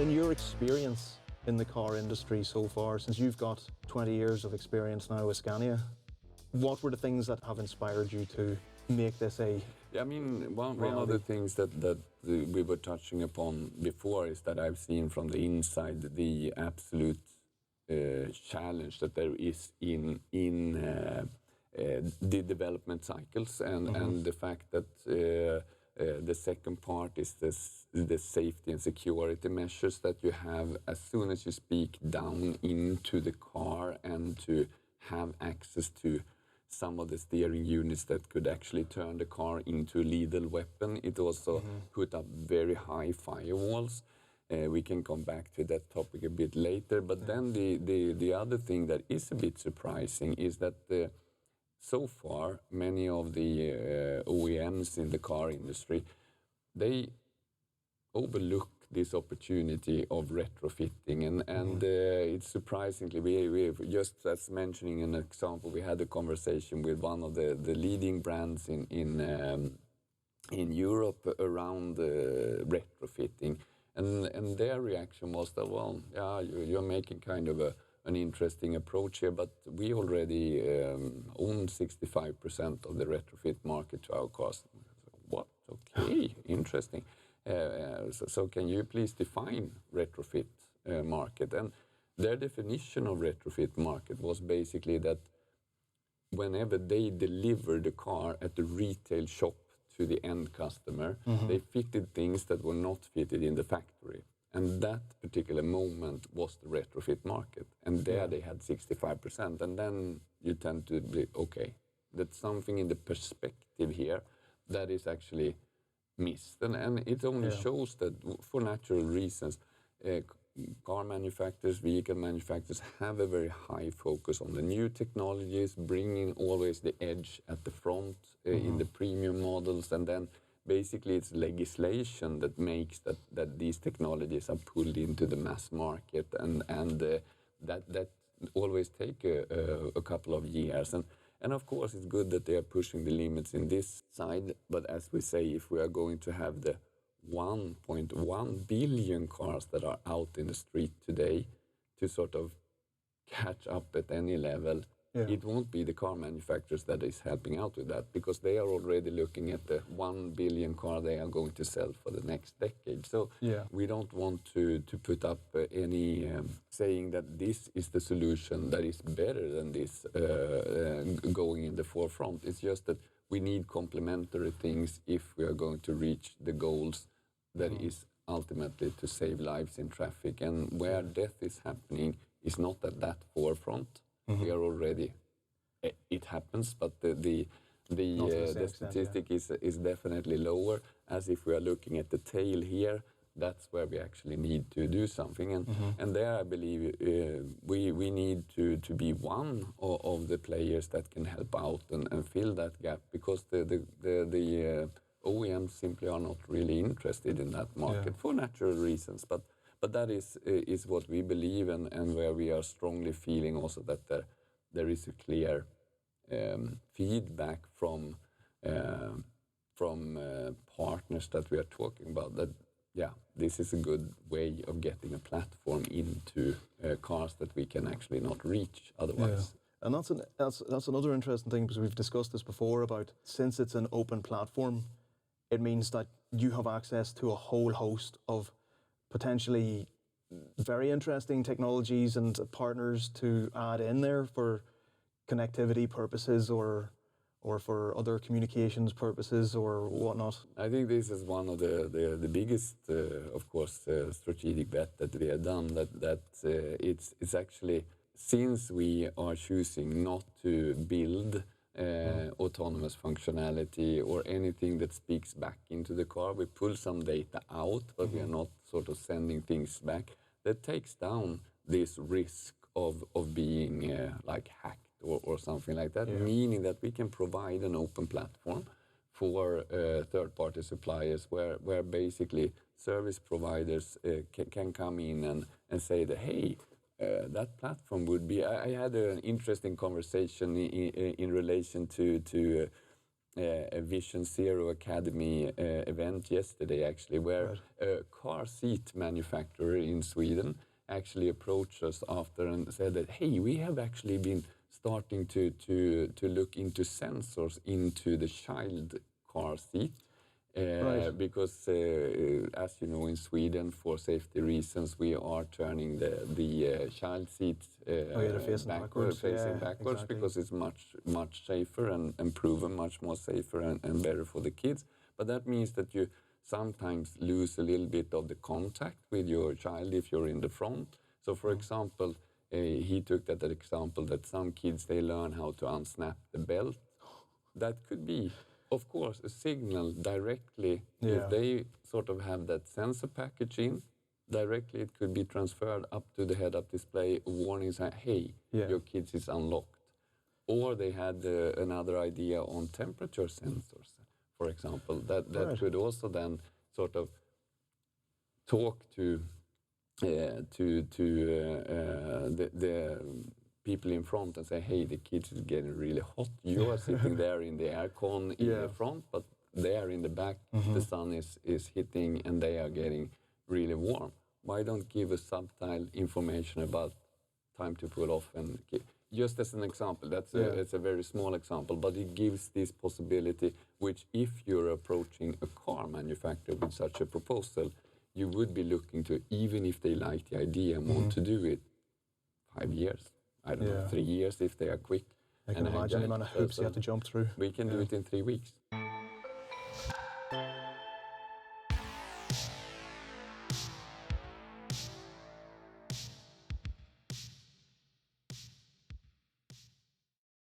in your experience in the car industry so far, since you've got 20 years of experience now with Scania, what were the things that have inspired you to make this a Yeah, I mean, one of the things that we were touching upon before is that I've seen from the inside the absolute challenge that there is in the development cycles, and the fact that the second part is the safety and security measures that you have as soon as you speak down into the car, and to have access to some of the steering units that could actually turn the car into a lethal weapon. It also put up very high firewalls. We can come back to that topic a bit later. But then the other thing that is a bit surprising is that so far many of the OEMs in the car industry, they overlook this opportunity of retrofitting, and it's surprisingly, we just as mentioning an example, we had a conversation with one of the leading brands in Europe around retrofitting, and their reaction was that, well, yeah, you're making kind of an interesting approach here, but we already own 65% of the retrofit market to our cars. What? Okay, interesting. So can you please define retrofit market? And their definition of retrofit market was basically that whenever they deliver the car at the retail shop to the end customer, they fitted things that were not fitted in the factory. And that particular moment was the retrofit market. And there they had 65%. And then you tend to be, okay, that's something in the perspective here that is actually missed. And it only shows that for natural reasons, car manufacturers, vehicle manufacturers have a very high focus on the new technologies, bringing always the edge at the front in the premium models, and then basically it's legislation that makes that these technologies are pulled into the mass market, and that always take a couple of years. And of course, it's good that they are pushing the limits in this side. But as we say, if we are going to have the 1.1 billion cars that are out in the street today to sort of catch up at any level, it won't be the car manufacturers that is helping out with that, because they are already looking at the 1 billion car they are going to sell for the next decade. So we don't want to put up any saying that this is the solution that is better than this going in the forefront. It's just that we need complementary things if we are going to reach the goals that is ultimately to save lives in traffic. And where death is happening is not at that forefront. We are already, it happens, but the statistic is definitely lower. As if we are looking at the tail here, that's where we actually need to do something. And there I believe we need to be one of the players that can help out and fill that gap, because the OEMs simply are not really interested in that market for natural reasons. But that is what we believe, and where we are strongly feeling also that there is a clear feedback from partners that we are talking about, that this is a good way of getting a platform into cars that we can actually not reach otherwise. And that's another interesting thing, because we've discussed this before about, since it's an open platform, it means that you have access to a whole host of potentially very interesting technologies and partners to add in there for connectivity purposes or for other communications purposes or whatnot. I think this is one of the biggest, of course, strategic bet that we have done, that it's actually, since we are choosing not to build autonomous functionality or anything that speaks back into the car, we pull some data out, but we are not sort of sending things back. That takes down this risk of being like hacked or something like that, meaning that we can provide an open platform for third-party suppliers where basically service providers can come in and say that, hey, that platform would be... I had an interesting conversation in relation to a Vision Zero Academy event yesterday, actually, where a car seat manufacturer in Sweden actually approached us after and said that, hey, we have actually been starting to look into sensors into the child car seat. Because, as you know, in Sweden, for safety reasons, we are turning the child seat backwards, exactly. Because it's much safer and proven much more safer and better for the kids. But that means that you sometimes lose a little bit of the contact with your child if you're in the front. So, for example, he took that example that some kids, they learn how to unsnap the belt. That could be, of course, a signal directly. If they sort of have that sensor package in, directly it could be transferred up to the head-up display, a warning saying, hey, your kids is unlocked. Or they had another idea on temperature sensors, for example, that could also then sort of talk to the people in front and say, hey, the kids is getting really hot. You are sitting there in the aircon in the front, but there in the back, the sun is hitting and they are getting really warm. Why don't give a subtle information about time to pull off? And just as an example, it's a very small example, but it gives this possibility, which if you're approaching a car manufacturer with such a proposal, you would be looking to, even if they like the idea and want to do it, 5 years. I don't know, 3 years if they are quick. I can imagine the amount of hoops you have to jump through. We can do it in 3 weeks.